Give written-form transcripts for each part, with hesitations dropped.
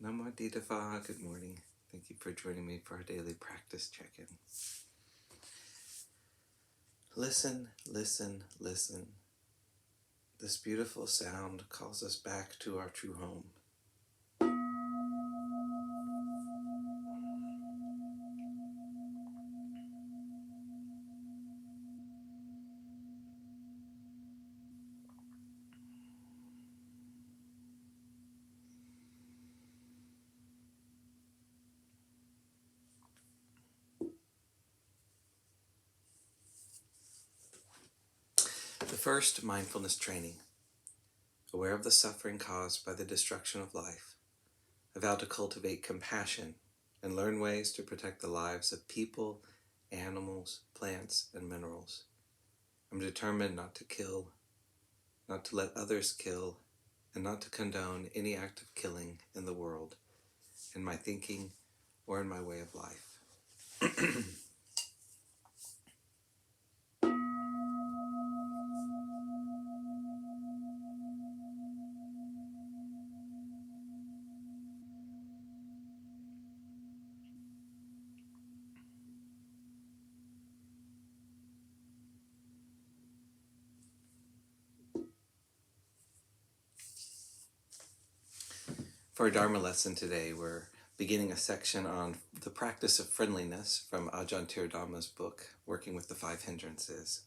Namo Didava, good morning. Thank you for joining me for our daily practice check-in. Listen, listen, listen. This beautiful sound calls us back to our true home. The first mindfulness training. Aware of the suffering caused by the destruction of life, I vow to cultivate compassion and learn ways to protect the lives of people, animals, plants, and minerals. I'm determined not to kill, not to let others kill, and not to condone any act of killing in the world, in my thinking, or in my way of life. For our Dharma lesson today, we're beginning a section on the practice of friendliness from Ajahn Tiradama's book, Working with the Five Hindrances.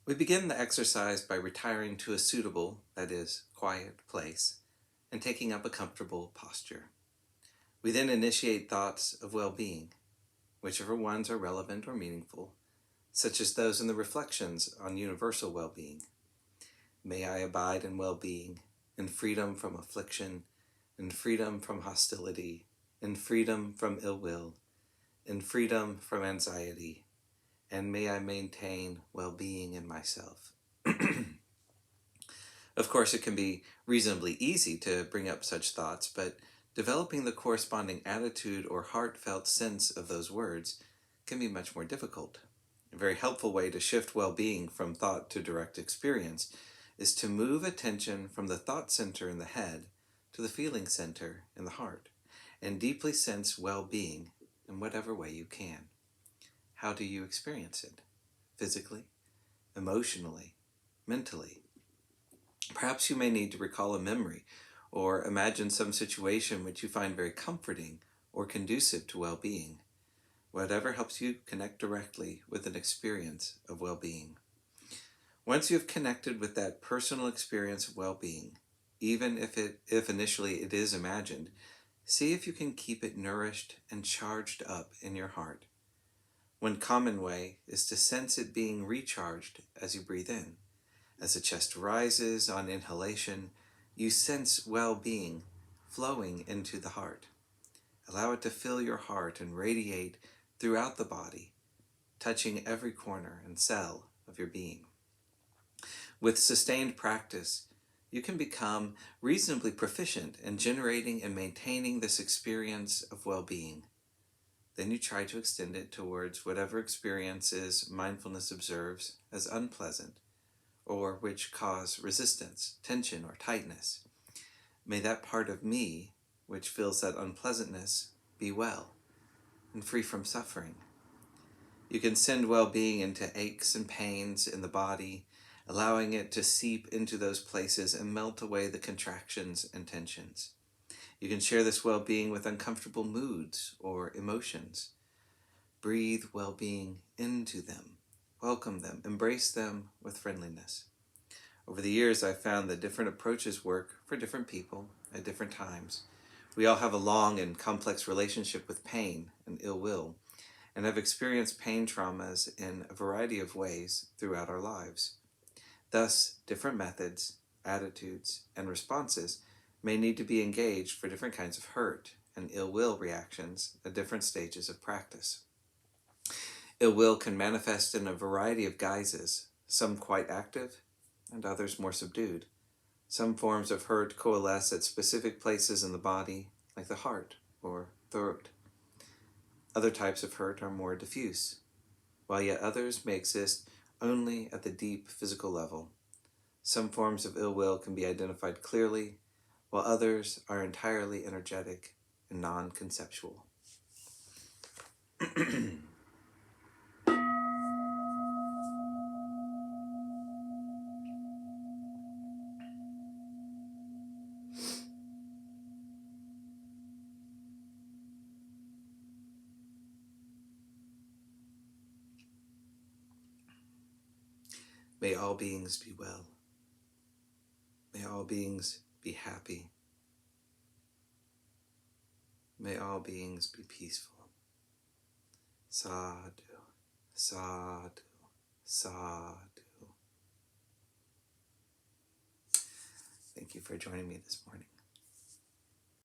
We begin the exercise by retiring to a suitable, that is, quiet place, and taking up a comfortable posture. We then initiate thoughts of well-being, whichever ones are relevant or meaningful, such as those in the reflections on universal well-being. May I abide in well-being, in freedom from affliction, in freedom from hostility, in freedom from ill will, in freedom from anxiety, and may I maintain well-being in myself. Of course, it can be reasonably easy to bring up such thoughts, but developing the corresponding attitude or heartfelt sense of those words can be much more difficult. A very helpful way to shift well-being from thought to direct experience is to move attention from the thought center in the head to the feeling center in the heart, and deeply sense well-being in whatever way you can. How do you experience it? Physically, emotionally, mentally? Perhaps you may need to recall a memory or imagine some situation which you find very comforting or conducive to well-being. Whatever helps you connect directly with an experience of well-being. Once you have connected with that personal experience of well-being, even if initially it is imagined, see if you can keep it nourished and charged up in your heart. One common way is to sense it being recharged as you breathe in. As the chest rises on inhalation, you sense well-being flowing into the heart. Allow it to fill your heart and radiate throughout the body, touching every corner and cell of your being. With sustained practice, you can become reasonably proficient in generating and maintaining this experience of well-being. Then you try to extend it towards whatever experiences mindfulness observes as unpleasant, or which cause resistance, tension, or tightness. May that part of me, which feels that unpleasantness, be well and free from suffering. You can send well-being into aches and pains in the body, allowing it to seep into those places and melt away the contractions and tensions. You can share this well-being with uncomfortable moods or emotions. Breathe well-being into them, welcome them, embrace them with friendliness. Over the years, I've found that different approaches work for different people at different times. We all have a long and complex relationship with pain and ill will, and have experienced pain traumas in a variety of ways throughout our lives. Thus, different methods, attitudes, and responses may need to be engaged for different kinds of hurt and ill will reactions at different stages of practice. Ill will can manifest in a variety of guises, some quite active and others more subdued. Some forms of hurt coalesce at specific places in the body, like the heart or throat. Other types of hurt are more diffuse, while yet others may exist only at the deep physical level. Some forms of ill will can be identified clearly, while others are entirely energetic and non-conceptual. May all beings be well. May all beings be happy. May all beings be peaceful. Sadhu, sadhu, sadhu. Thank you for joining me this morning.